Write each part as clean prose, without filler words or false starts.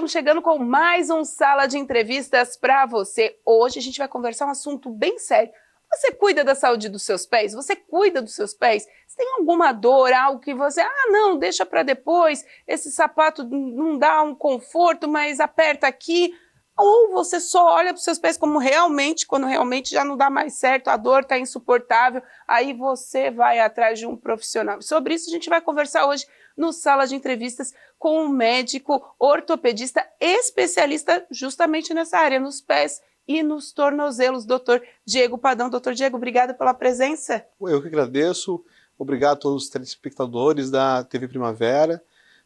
estamos chegando com mais um Sala de Entrevistas para você. Hoje a gente vai conversar um assunto bem sério. Você cuida da saúde dos seus pés? Você cuida dos seus pés? Você tem alguma dor, algo que você... não, deixa para depois, esse sapato não dá um conforto, mas aperta aqui. Ou você só olha para os seus pés como realmente, quando realmente já não dá mais certo, a dor está insuportável, aí você vai atrás de um profissional. Sobre isso a gente vai conversar hoje no Sala de Entrevistas com um médico ortopedista especialista justamente nessa área, nos pés e nos tornozelos, doutor Diego Padão. Doutor Diego, obrigada pela presença. Eu que agradeço, obrigado a todos os telespectadores da TV Primavera,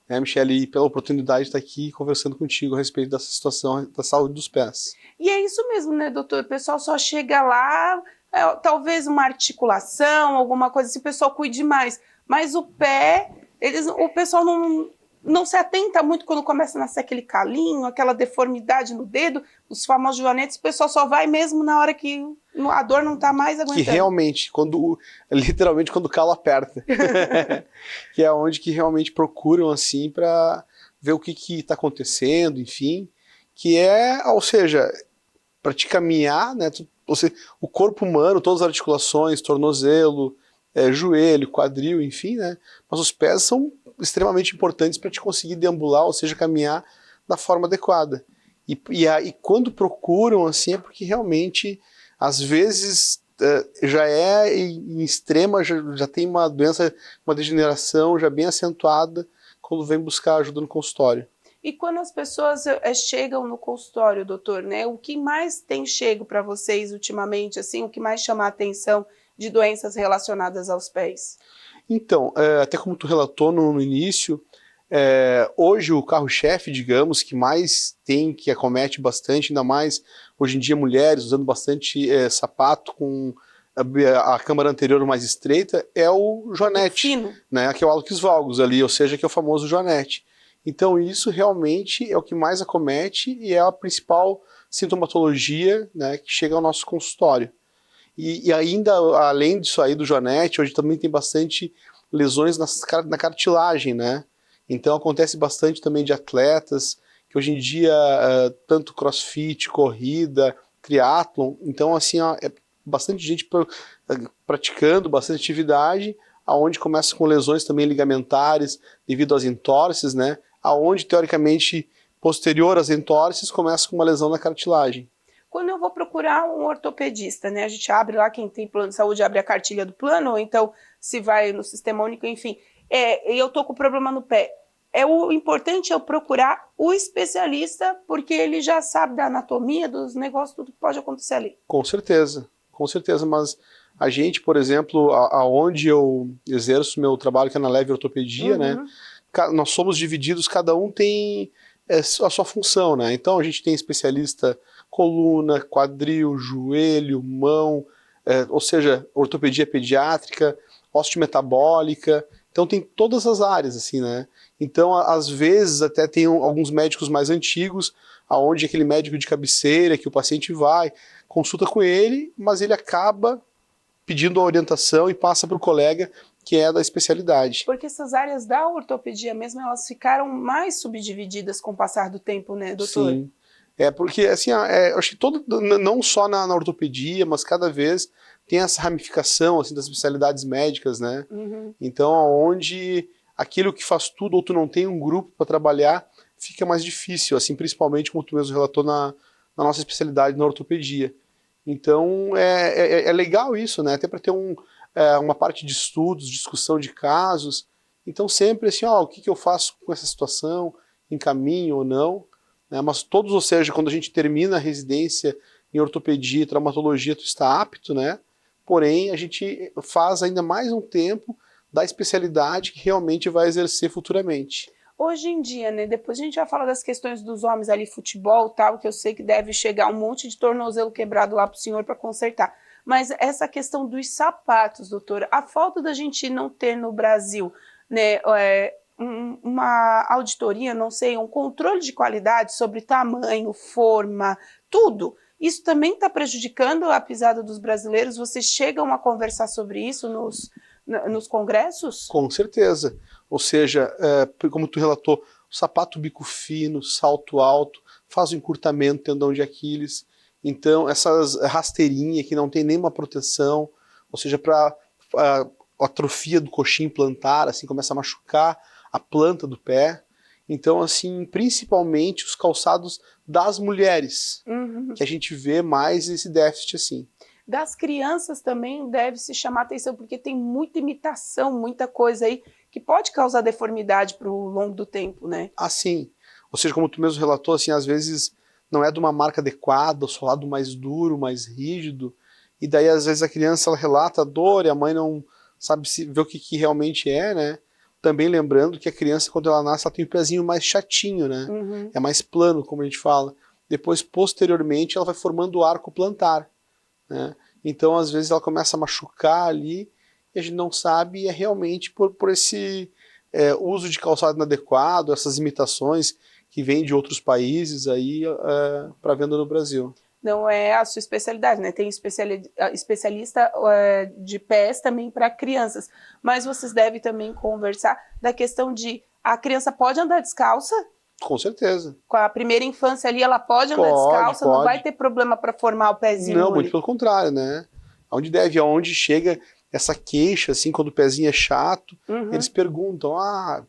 Michele, pela oportunidade de estar aqui conversando contigo a respeito dessa situação da saúde dos pés. E é isso mesmo, né, doutor? O pessoal só chega lá, talvez uma articulação, alguma coisa assim, o pessoal cuide mais, mas o pé, o pessoal não se atenta muito quando começa a nascer aquele calinho, aquela deformidade no dedo, os famosos joanetes, o pessoal só vai mesmo na hora que a dor não está mais aguentando. Que realmente, literalmente quando o calo aperta, que é onde que realmente procuram assim para ver o que está acontecendo, enfim, que é, ou seja, para te caminhar, né, o corpo humano, todas as articulações, tornozelo, joelho, quadril, enfim, né, mas os pés são extremamente importantes para te conseguir deambular, ou seja, caminhar da forma adequada. E quando procuram, assim, é porque realmente, às vezes, já é em extrema, já tem uma doença, uma degeneração já bem acentuada, quando vem buscar ajuda no consultório. E quando as pessoas chegam no consultório, doutor, né, o que mais tem chego para vocês ultimamente, assim, o que mais chama a atenção de doenças relacionadas aos pés? Então, até como tu relatou no início, hoje o carro-chefe, digamos, que mais tem, que acomete bastante, ainda mais hoje em dia mulheres usando bastante sapato com a câmara anterior mais estreita, é o joanete, fino, né, que é o hallux valgus ali, ou seja, que é o famoso joanete. Então isso realmente é o que mais acomete e é a principal sintomatologia, né, que chega ao nosso consultório. E ainda, além disso aí do joanete, hoje também tem bastante lesões na cartilagem, né? Então acontece bastante também de atletas, que hoje em dia, tanto crossfit, corrida, triatlon, então assim, ó, é bastante gente praticando, bastante atividade, aonde começa com lesões também ligamentares, devido às entorses, né? Aonde, teoricamente, posterior às entorses, começa com uma lesão na cartilagem. Quando eu vou procurar um ortopedista, né, a gente abre lá, quem tem plano de saúde abre a cartilha do plano, ou então se vai no sistema único, enfim, e eu tô com problema no pé. O importante é eu procurar o especialista, porque ele já sabe da anatomia, dos negócios, tudo que pode acontecer ali. Com certeza, mas a gente, por exemplo, aonde eu exerço meu trabalho, que é na Leve Ortopedia, né, nós somos divididos, cada um tem a sua função, né, então a gente tem especialista coluna, quadril, joelho, mão, ou seja, ortopedia pediátrica, osteometabólica, então tem todas as áreas, assim, né, então às vezes até tem alguns médicos mais antigos, aonde aquele médico de cabeceira, que o paciente vai, consulta com ele, mas ele acaba pedindo a orientação e passa para o colega que é da especialidade. Porque essas áreas da ortopedia mesmo, elas ficaram mais subdivididas com o passar do tempo, né, doutor? Sim, porque assim, eu acho que não só na ortopedia, mas cada vez tem essa ramificação assim, das especialidades médicas, né? Então, onde aquilo que faz tudo ou tu não tem um grupo para trabalhar, fica mais difícil, assim, principalmente como tu mesmo relatou na nossa especialidade na ortopedia. Então é legal isso, né? Até para ter uma parte de estudos, discussão de casos. Então sempre assim, o que eu faço com essa situação, encaminho ou não, né? Mas todos, ou seja, quando a gente termina a residência em ortopedia e traumatologia, tu está apto, né? Porém, a gente faz ainda mais um tempo da especialidade que realmente vai exercer futuramente. Hoje em dia, né, depois a gente vai falar das questões dos homens ali, futebol e tal, que eu sei que deve chegar um monte de tornozelo quebrado lá pro senhor para consertar. Mas essa questão dos sapatos, doutora, a falta da gente não ter no Brasil, né, uma auditoria, não sei, um controle de qualidade sobre tamanho, forma, tudo. Isso também está prejudicando a pisada dos brasileiros? Vocês chegam a conversar sobre isso nos congressos? Com certeza. Ou seja, como tu relatou, sapato bico fino, salto alto, faz o encurtamento, tendão de Aquiles. Então, essas rasteirinhas que não tem nenhuma proteção, ou seja, para a atrofia do coxim plantar, assim, começa a machucar a planta do pé. Então, assim, principalmente os calçados das mulheres, que a gente vê mais esse déficit, assim. Das crianças também deve se chamar atenção, porque tem muita imitação, muita coisa aí que pode causar deformidade para o longo do tempo, né? Assim, ou seja, como tu mesmo relatou, assim, às vezes não é de uma marca adequada, o solado mais duro, mais rígido, e daí às vezes a criança ela relata a dor e a mãe não sabe ver o que realmente é, né? Também lembrando que a criança, quando ela nasce, ela tem o pezinho mais chatinho, né? É mais plano, como a gente fala. Depois, posteriormente, ela vai formando o arco plantar, né? Então, às vezes, ela começa a machucar ali e a gente não sabe, e é realmente por esse uso de calçado inadequado, essas imitações que vêm de outros países aí para venda no Brasil. Não é a sua especialidade, né? Tem especialista de pés também para crianças, mas vocês devem também conversar da questão de a criança pode andar descalça? Com certeza. Com a primeira infância ali, ela pode andar descalça, não vai ter problema para formar o pezinho? Não, muito pelo contrário, né? Aonde chega essa queixa, assim, quando o pezinho é chato, eles perguntam,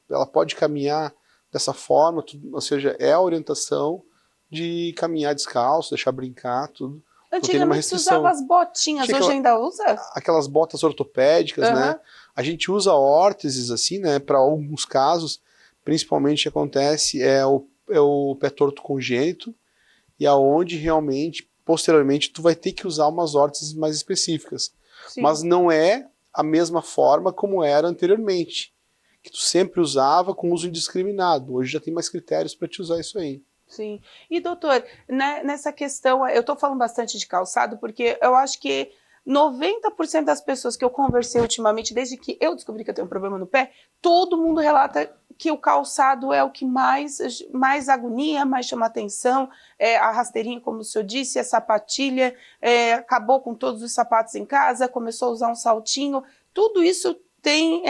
ela pode caminhar dessa forma, ou seja, é a orientação de caminhar descalço, deixar brincar, tudo. Antigamente se usava as botinhas, hoje ainda usa? Aquelas botas ortopédicas, né? A gente usa órteses, assim, né? Para alguns casos, principalmente o que acontece é o pé torto congênito, e aonde realmente, posteriormente, tu vai ter que usar umas órteses mais específicas. Sim. Mas não é a mesma forma como era anteriormente, que tu sempre usava com uso indiscriminado. Hoje já tem mais critérios para te usar isso aí. Sim. E doutor, né, nessa questão, eu estou falando bastante de calçado porque eu acho que 90% das pessoas que eu conversei ultimamente, desde que eu descobri que eu tenho um problema no pé, todo mundo relata que o calçado é o que mais agonia, mais chama atenção, a rasteirinha, como o senhor disse, a sapatilha, acabou com todos os sapatos em casa, começou a usar um saltinho, tudo isso tem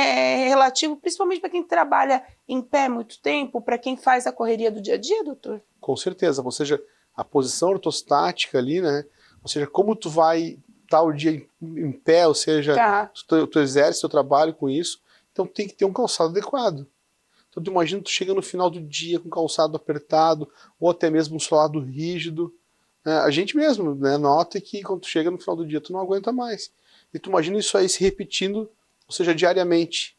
relativo, principalmente para quem trabalha em pé muito tempo, para quem faz a correria do dia a dia, doutor? Com certeza, ou seja, a posição ortostática ali, né? Ou seja, como tu vai estar o dia em pé, ou seja, tu exerce teu trabalho com isso, então tem que ter um calçado adequado. Então tu imagina tu chega no final do dia com calçado apertado, ou até mesmo um solado rígido. A gente mesmo, né, nota que quando tu chega no final do dia tu não aguenta mais. E tu imagina isso aí se repetindo, ou seja, diariamente.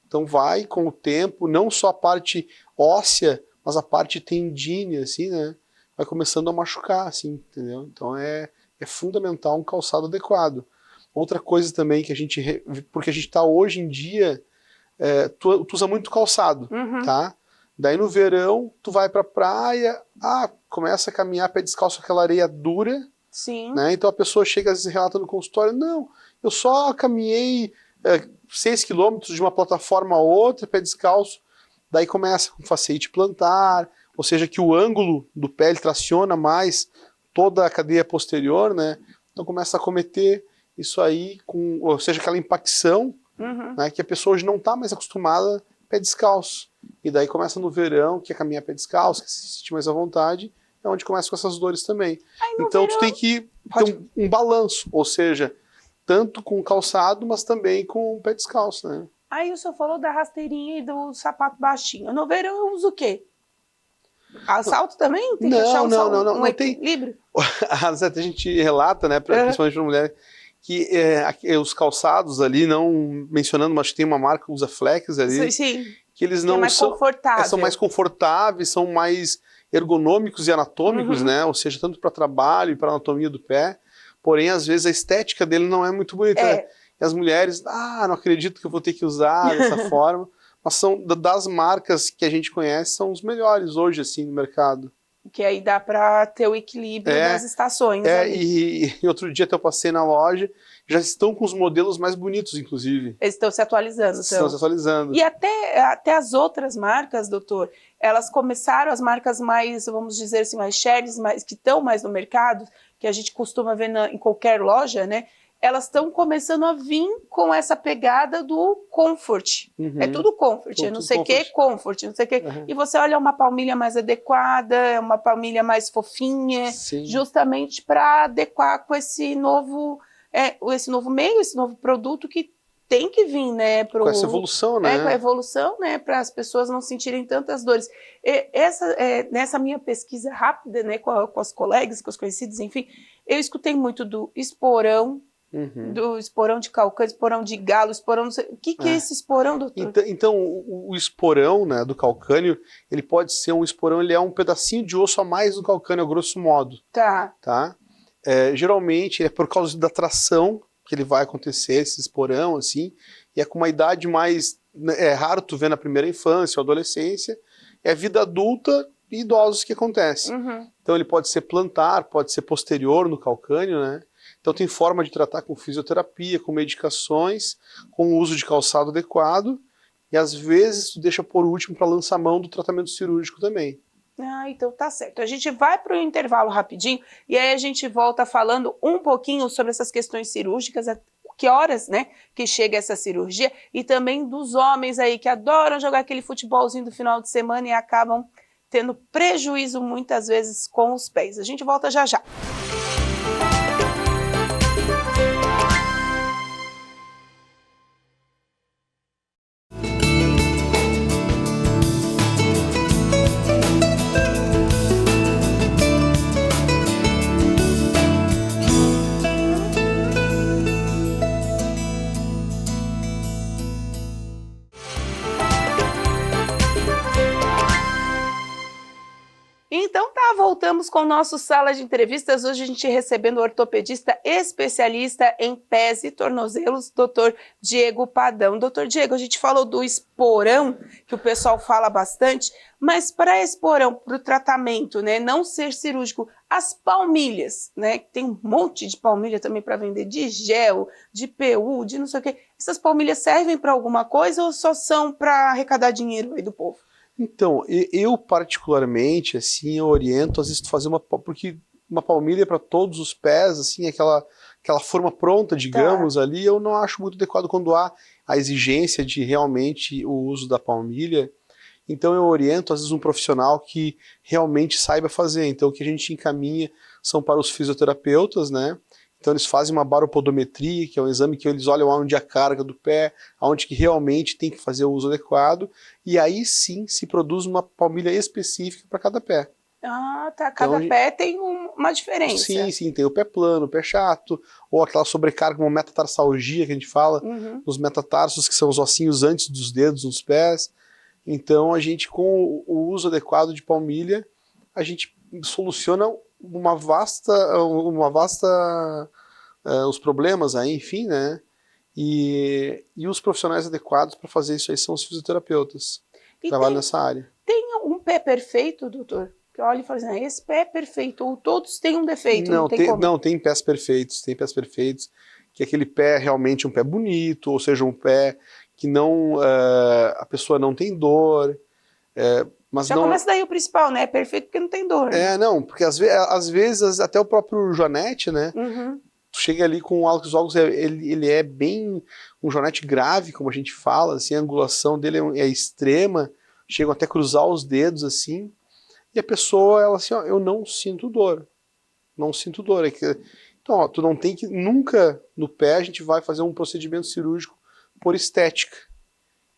Então vai com o tempo, não só a parte óssea, mas a parte tendínea, assim, né? Vai começando a machucar, assim, entendeu? Então é fundamental um calçado adequado. Outra coisa também que a gente, porque a gente está hoje em dia, tu usa muito calçado, tá? Daí no verão, tu vai pra praia, começa a caminhar pé descalço com aquela areia dura, sim, né? Então a pessoa chega às vezes relata no consultório, não, eu só caminhei 6 quilômetros de uma plataforma a outra, pé descalço, daí começa com facete plantar, ou seja, que o ângulo do pé ele traciona mais toda a cadeia posterior, né? Então começa a cometer isso aí, ou seja, aquela impacção, né, que a pessoa hoje não está mais acostumada pé descalço. E daí começa no verão, que é caminhar pé descalço, que se sentir mais à vontade, é onde começa com essas dores também. Então tu tem que ter um balanço, ou seja, tanto com calçado, mas também com o pé descalço, né? Aí o senhor falou da rasteirinha e do sapato baixinho. No verão eu uso o quê? Assalto também? Tem que achar um equilíbrio? A gente relata, né, principalmente para mulher, que os calçados ali, não mencionando, mas que tem uma marca, usa Flex ali, sim, que eles não são mais confortáveis, são mais ergonômicos e anatômicos, né? Ou seja, tanto para trabalho e para anatomia do pé. Porém, às vezes a estética dele não é muito bonita. Né? E as mulheres, não acredito que eu vou ter que usar dessa forma. Mas são das marcas que a gente conhece, são os melhores hoje, assim, no mercado. Que aí dá para ter o equilíbrio nas estações. E outro dia até eu passei na loja, já estão com os modelos mais bonitos, inclusive. Eles estão se atualizando. Estão se atualizando. E até as outras marcas, doutor, elas começaram, as marcas mais, vamos dizer assim, mais shares, que estão mais no mercado, que a gente costuma ver em qualquer loja, né? elas estão começando a vir com essa pegada do comfort. É tudo comfort, não sei o que, comfort, não sei o que. E você olha uma palmilha mais adequada, uma palmilha mais fofinha, justamente para adequar com esse novo meio, esse novo produto que tem que vir, né? Com essa evolução, né? Com a evolução, né? Para as pessoas não sentirem tantas dores. Nessa minha pesquisa rápida, né? Com as colegas, com os conhecidos, enfim, eu escutei muito do esporão, do esporão de calcânio, esporão de galo, esporão... O que é esse esporão, doutor? Então o esporão, né, do calcânio, ele pode ser um esporão, ele é um pedacinho de osso a mais do calcânio, a grosso modo. Tá? Geralmente é por causa da tração que ele vai acontecer, esse esporão, assim, e é com uma idade mais... É raro tu ver na primeira infância ou adolescência, é vida adulta e idosos que acontece. Então ele pode ser plantar, pode ser posterior no calcânio, né? Então tem forma de tratar com fisioterapia, com medicações, com o uso de calçado adequado, e às vezes tu deixa por último para lançar mão do tratamento cirúrgico também. Então tá certo. A gente vai para o intervalo rapidinho e aí a gente volta falando um pouquinho sobre essas questões cirúrgicas, que horas, né, que chega essa cirurgia, e também dos homens aí que adoram jogar aquele futebolzinho do final de semana e acabam tendo prejuízo muitas vezes com os pés. A gente volta já já. Então tá, voltamos com o nosso Sala de Entrevistas. Hoje a gente recebendo o ortopedista especialista em pés e tornozelos, Dr. Diego Padão. Dr. Diego, a gente falou do esporão, que o pessoal fala bastante, mas para esporão, para o tratamento, né, não ser cirúrgico, as palmilhas, né, tem um monte de palmilha também para vender, de gel, de PU, de não sei o quê. Essas palmilhas servem para alguma coisa ou só são para arrecadar dinheiro aí do povo? Então, eu particularmente, assim, eu oriento, às vezes, tu fazer porque uma palmilha para todos os pés, assim, aquela forma pronta, digamos, ali, eu não acho muito adequado quando há a exigência de realmente o uso da palmilha. Então eu oriento, às vezes, um profissional que realmente saiba fazer. Então o que a gente encaminha são para os fisioterapeutas, né? Então eles fazem uma baropodometria, que é um exame que eles olham onde a carga do pé, onde que realmente tem que fazer o uso adequado, e aí sim se produz uma palmilha específica para cada pé. Ah, tá. Cada pé tem uma diferença. Sim, tem o pé plano, o pé chato, ou aquela sobrecarga, uma metatarsalgia que a gente fala, nos metatarsos, que são os ossinhos antes dos dedos nos pés. Então a gente, com o uso adequado de palmilha, a gente soluciona uma vasta os problemas aí, enfim, né? E os profissionais adequados para fazer isso aí são os fisioterapeutas que trabalham nessa área. Tem um pé perfeito, doutor? Que olha e fala assim, esse pé é perfeito, ou todos têm um defeito, não tem como? Não, tem pés perfeitos, que aquele pé é realmente um pé bonito, ou seja, um pé que não, a pessoa não tem dor, mas já começa daí o principal, né? É perfeito porque não tem dor. Não, porque às vezes até o próprio joanete, né? Tu chega ali com o hálux valgus, ele é bem um joanete grave, como a gente fala, assim, a angulação dele é extrema, chegam até a cruzar os dedos, assim, e a pessoa, ela assim, ó, eu não sinto dor. Então, ó, tu não tem que, nunca no pé a gente vai fazer um procedimento cirúrgico por estética.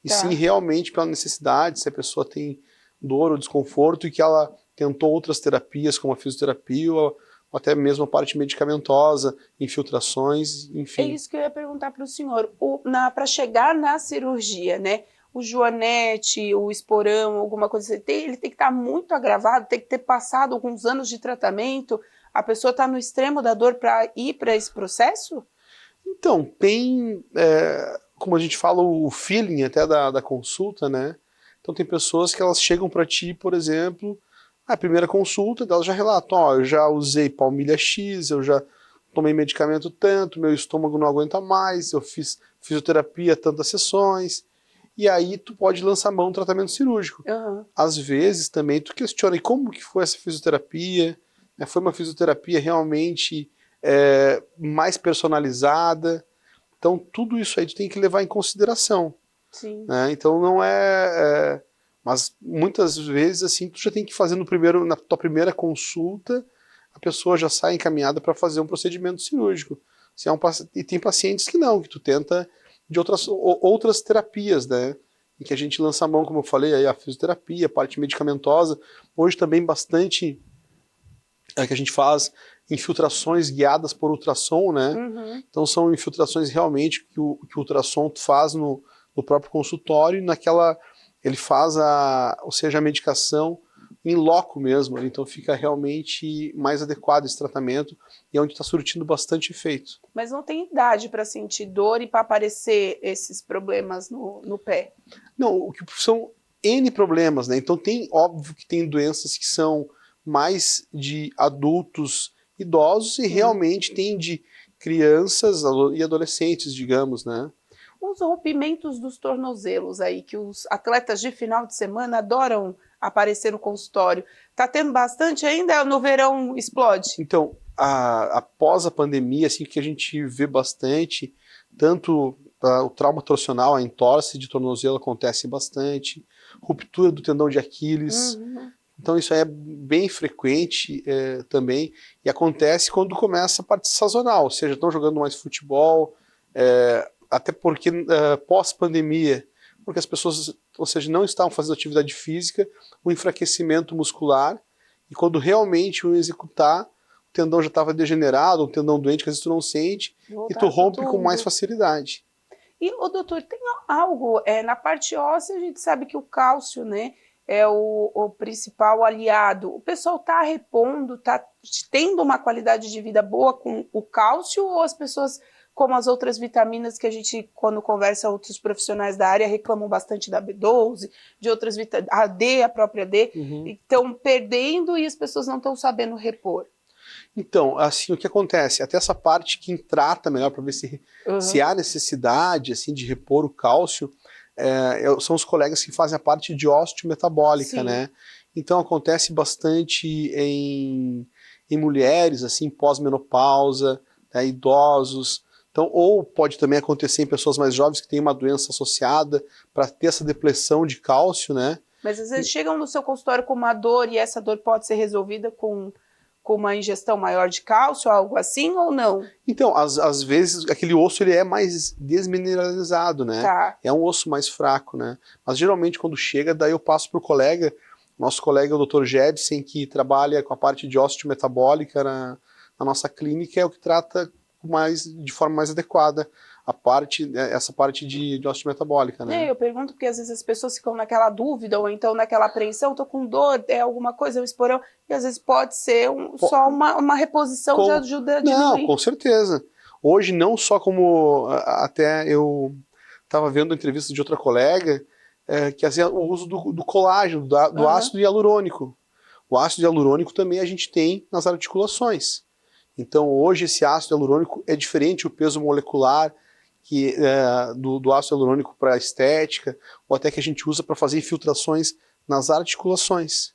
E sim, realmente pela necessidade, se a pessoa tem dor ou desconforto e que ela tentou outras terapias, como a fisioterapia ou até mesmo a parte medicamentosa, infiltrações, enfim. É isso que eu ia perguntar para o senhor. Para chegar na cirurgia, né? O joanete, o esporão, alguma coisa, ele tem que estar muito agravado, tem que ter passado alguns anos de tratamento, a pessoa está no extremo da dor para ir para esse processo? Então, tem, como a gente fala, o feeling até da consulta, né? Então tem pessoas que elas chegam para ti, por exemplo, a primeira consulta, elas já relatam, ó, eu já usei palmilha X, eu já tomei medicamento tanto, meu estômago não aguenta mais, eu fiz fisioterapia tantas sessões, e aí tu pode lançar mão do tratamento cirúrgico. Às vezes também tu questiona, e como que foi essa fisioterapia? Foi uma fisioterapia realmente mais personalizada. Então, tudo isso aí tu tem que levar em consideração. Sim. Né? Então, não mas muitas vezes, assim, tu já tem que fazer na tua primeira consulta, a pessoa já sai encaminhada para fazer um procedimento cirúrgico. E tem pacientes que não, que tu tenta de outras terapias, né? Em que a gente lança a mão, como eu falei, aí a fisioterapia, a parte medicamentosa. Hoje também bastante que a gente faz infiltrações guiadas por ultrassom, né? Uhum. Então são infiltrações realmente que o ultrassom faz no próprio consultório, ele faz ou seja, a medicação em loco mesmo, então fica realmente mais adequado esse tratamento e é onde está surtindo bastante efeito. Mas não tem idade para sentir dor e para aparecer esses problemas no pé? Não, são N problemas, né? Então óbvio que tem doenças que são mais de adultos idosos e realmente tem de crianças e adolescentes, digamos, né? Os rompimentos dos tornozelos aí, que os atletas de final de semana adoram aparecer no consultório. Tá tendo bastante ainda? No verão explode? Então, após a pandemia, assim, que a gente vê bastante, tanto o trauma torcional, a entorse de tornozelo acontece bastante, ruptura do tendão de Aquiles. Uhum. Então isso é bem frequente também, e acontece quando começa a parte sazonal, ou seja, estão jogando mais futebol, até porque pós-pandemia, porque as pessoas, ou seja, não estavam fazendo atividade física, o enfraquecimento muscular, e quando realmente o executar, o tendão já estava degenerado, um tendão doente que às vezes tu não sente, e tu rompe com mais facilidade. E, doutor, tem algo, na parte óssea a gente sabe que o cálcio, né, é o principal aliado. O pessoal está repondo, está tendo uma qualidade de vida boa com o cálcio, ou as pessoas, como as outras vitaminas que a gente, quando conversa com outros profissionais da área, reclamam bastante da B12, de outras vitaminas, a D, a própria D, estão perdendo e as pessoas não estão sabendo repor? Então, assim, o que acontece? Até essa parte, quem trata melhor para ver se há necessidade assim, de repor o cálcio, são os colegas que fazem a parte de osteometabólica, né? Então acontece bastante em mulheres, assim, pós-menopausa, né, idosos. Então, ou pode também acontecer em pessoas mais jovens que têm uma doença associada para ter essa depleção de cálcio, né? Mas às vezes chegam no seu consultório com uma dor e essa dor pode ser resolvida com uma ingestão maior de cálcio, algo assim, ou não? Então, às vezes, aquele osso ele é mais desmineralizado, né? Tá. É um osso mais fraco, né? Mas geralmente quando chega, daí eu passo pro colega, nosso colega o Dr. Jedsen, que trabalha com a parte de osteometabólica na nossa clínica, é o que trata de forma mais adequada essa parte de osteometabólica, né? Eu pergunto porque às vezes as pessoas ficam naquela dúvida ou então naquela apreensão, tô com dor, é alguma coisa, é um esporão, e às vezes pode ser só uma reposição já ajuda a diminuir. Não, com certeza. Hoje não só como até eu estava vendo entrevista de outra colega que assim, o uso do colágeno, do ácido hialurônico. O ácido hialurônico também a gente tem nas articulações. Então hoje esse ácido hialurônico é diferente o peso molecular do ácido hialurônico para a estética, ou até que a gente usa para fazer infiltrações nas articulações,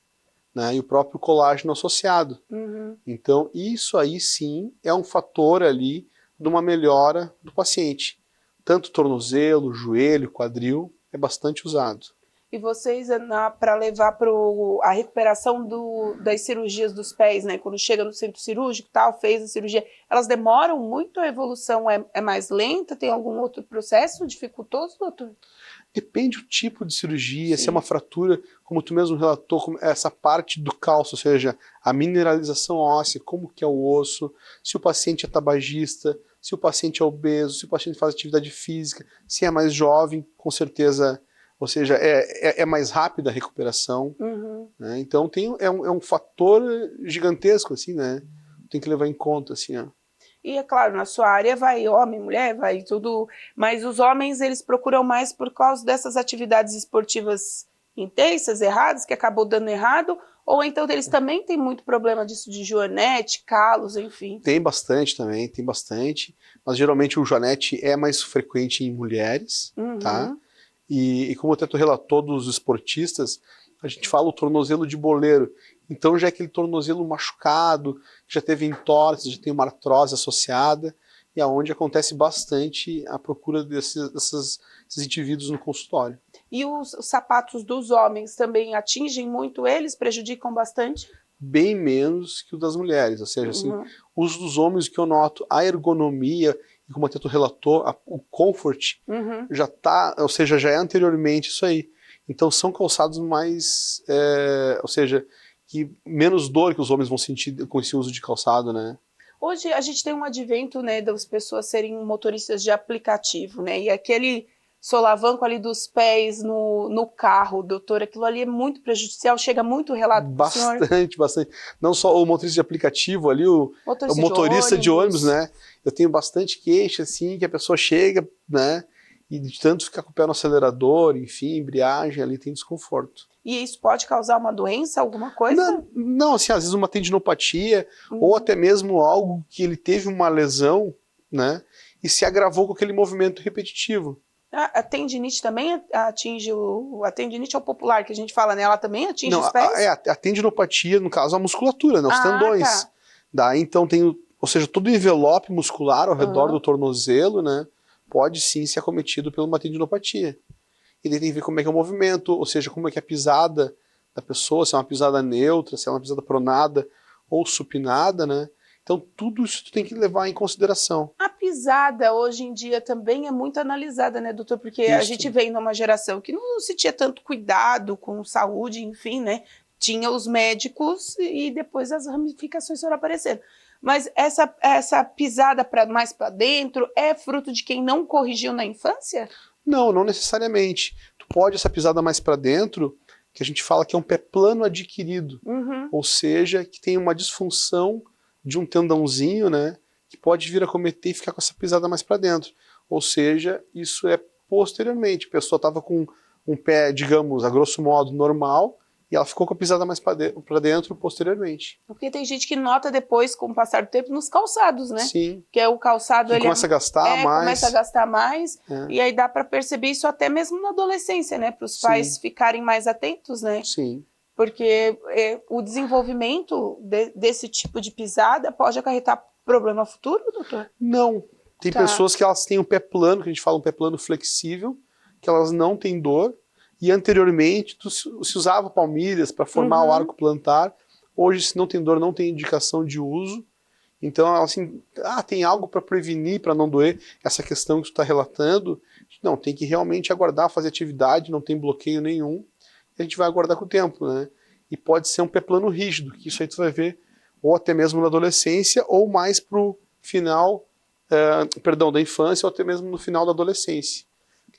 né, e o próprio colágeno associado. Então isso aí sim é um fator ali de uma melhora do paciente. Tanto tornozelo, joelho, quadril, é bastante usado. E vocês, para levar para a recuperação das cirurgias dos pés, né? Quando chega no centro cirúrgico, tal, fez a cirurgia, elas demoram muito? A evolução é mais lenta? Tem algum outro processo dificultoso, doutor? Depende do tipo de cirurgia, se é uma fratura, como tu mesmo relatou, essa parte do cálcio, ou seja, a mineralização óssea, como que é o osso, se o paciente é tabagista, se o paciente é obeso, se o paciente faz atividade física, se é mais jovem, com certeza, ou seja, é mais rápida a recuperação. Né? Então é um fator gigantesco, assim, né? Tem que levar em conta, assim, ó. E é claro, na sua área vai homem, mulher, vai tudo, mas os homens eles procuram mais por causa dessas atividades esportivas intensas, erradas, que acabou dando errado, ou então eles também têm muito problema disso de joanete, calos, enfim. Tem bastante também, tem bastante, mas geralmente o joanete é mais frequente em mulheres, tá? E como até tu relatou dos esportistas, A gente fala o tornozelo de boleiro. Então já é aquele tornozelo machucado, já teve entorse, já tem uma artrose associada, e aonde acontece bastante a procura desses indivíduos no consultório. E os sapatos dos homens também atingem muito eles, prejudicam bastante? Bem menos que o das mulheres, ou seja, assim, os dos homens, que eu noto, a ergonomia, e como a Teto relatou, o comfort, já tá, ou seja, já é anteriormente isso aí. Então são calçados mais, ou seja, que menos dor que os homens vão sentir com esse uso de calçado, né? Hoje a gente tem um advento, né, das pessoas serem motoristas de aplicativo, né, e aquele solavanco ali dos pés no carro, doutor, aquilo ali é muito prejudicial, chega muito relato pro senhor? Bastante. Não só o motorista de aplicativo ali, o motorista de ônibus, né? Eu tenho bastante queixa, assim, que a pessoa chega, né, e de tanto ficar com o pé no acelerador, enfim, embreagem, ali tem desconforto. E isso pode causar uma doença, alguma coisa? Não, assim, às vezes uma tendinopatia, ou até mesmo algo que ele teve uma lesão, né, e se agravou com aquele movimento repetitivo. A tendinite também atinge a tendinite é o popular que a gente fala, né? Ela também atinge os pés? A tendinopatia, no caso, a musculatura, né, os tendões. Tá. Daí, então, ou seja, todo o envelope muscular ao redor do tornozelo, né, pode sim ser acometido por uma tendinopatia. E daí tem que ver como é que é o movimento, ou seja, como é que é a pisada da pessoa, se é uma pisada neutra, se é uma pisada pronada ou supinada, né? Então tudo isso tu tem que levar em consideração. A pisada hoje em dia também é muito analisada, né, doutor? Porque a gente vem numa geração que não se tinha tanto cuidado com saúde, enfim, né? Tinha os médicos e depois as ramificações foram aparecendo. Mas essa pisada mais para dentro é fruto de quem não corrigiu na infância? Não, não necessariamente. Tu pode essa pisada mais para dentro, que a gente fala que é um pé plano adquirido, ou seja, que tem uma disfunção de um tendãozinho, né, que pode vir a cometer e ficar com essa pisada mais para dentro. Ou seja, isso é posteriormente. A pessoa estava com um pé, digamos, a grosso modo, normal, e ela ficou com a pisada mais para dentro posteriormente. Porque tem gente que nota depois, com o passar do tempo, nos calçados, né? Sim. Que é o calçado... Ele começa a gastar mais. Começa a gastar mais, e aí dá para perceber isso até mesmo na adolescência, né? Para os pais ficarem mais atentos, né? Sim. Porque o desenvolvimento desse tipo de pisada pode acarretar problema futuro, doutor? Não. Tem pessoas que elas têm um pé plano, que a gente fala um pé plano flexível, que elas não têm dor, e anteriormente se usava palmilhas para formar o arco plantar. Hoje, se não tem dor, não tem indicação de uso. Então, assim, tem algo para prevenir, para não doer, essa questão que tu está relatando. Não, tem que realmente aguardar, fazer atividade, não tem bloqueio nenhum. A gente vai aguardar com o tempo, né? E pode ser um pé plano rígido, que isso aí tu vai ver, ou até mesmo na adolescência, ou mais pro final, da infância, ou até mesmo no final da adolescência.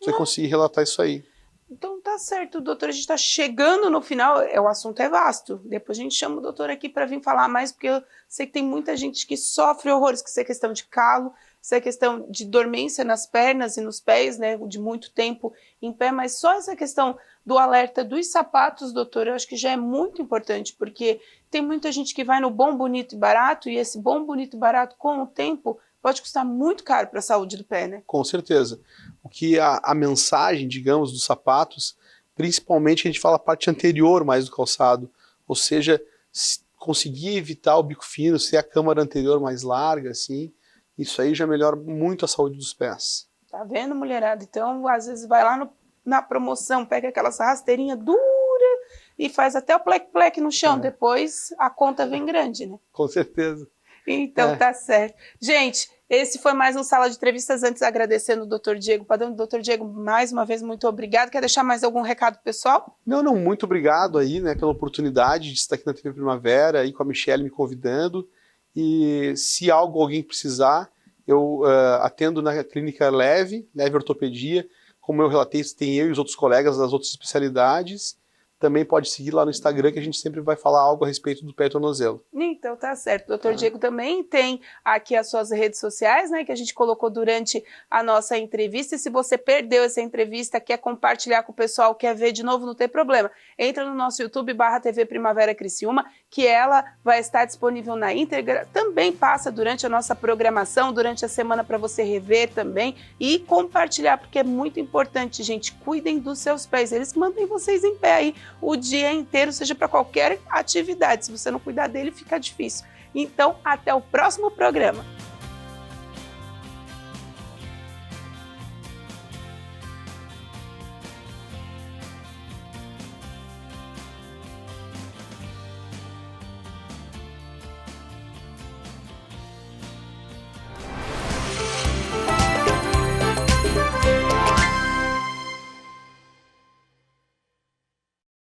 Tu vai conseguir relatar isso aí. Então tá certo, doutor, a gente tá chegando no final, o assunto é vasto, depois a gente chama o doutor aqui para vir falar mais, porque eu sei que tem muita gente que sofre horrores, que isso é questão de calo, isso é questão de dormência nas pernas e nos pés, né, de muito tempo em pé, mas só essa questão do alerta dos sapatos, doutor, eu acho que já é muito importante, porque tem muita gente que vai no bom, bonito e barato, e esse bom, bonito e barato, com o tempo, pode custar muito caro para a saúde do pé, né? Com certeza. O que a mensagem, digamos, dos sapatos, principalmente a gente fala a parte anterior mais do calçado, ou seja, conseguir evitar o bico fino, ser a câmara anterior mais larga, assim, isso aí já melhora muito a saúde dos pés. Tá vendo, mulherada? Então, às vezes vai lá na promoção, pega aquelas rasteirinhas duras e faz até o plec-plec no chão, depois a conta vem grande, né? Com certeza. Então tá certo. Gente, esse foi mais um Sala de Entrevistas, antes agradecendo o Dr. Diego Padano. Dr. Diego, mais uma vez, muito obrigado. Quer deixar mais algum recado pessoal? Não, muito obrigado aí, né, pela oportunidade de estar aqui na TV Primavera, aí com a Michelle me convidando. E se alguém precisar, eu atendo na clínica Leve Ortopedia. Como eu relatei, tem eu e os outros colegas das outras especialidades. Também pode seguir lá no Instagram, que a gente sempre vai falar algo a respeito do pé e tornozelo. Então tá certo. O Dr. Diego também tem aqui as suas redes sociais, né, que a gente colocou durante a nossa entrevista. E se você perdeu essa entrevista, quer compartilhar com o pessoal, quer ver de novo, não tem problema. Entra no nosso YouTube /TV Primavera Criciúma, que ela vai estar disponível na íntegra, também passa durante a nossa programação, durante a semana para você rever também e compartilhar, porque é muito importante, gente, cuidem dos seus pés, eles mantêm vocês em pé aí o dia inteiro, seja para qualquer atividade, se você não cuidar dele fica difícil. Então, até o próximo programa.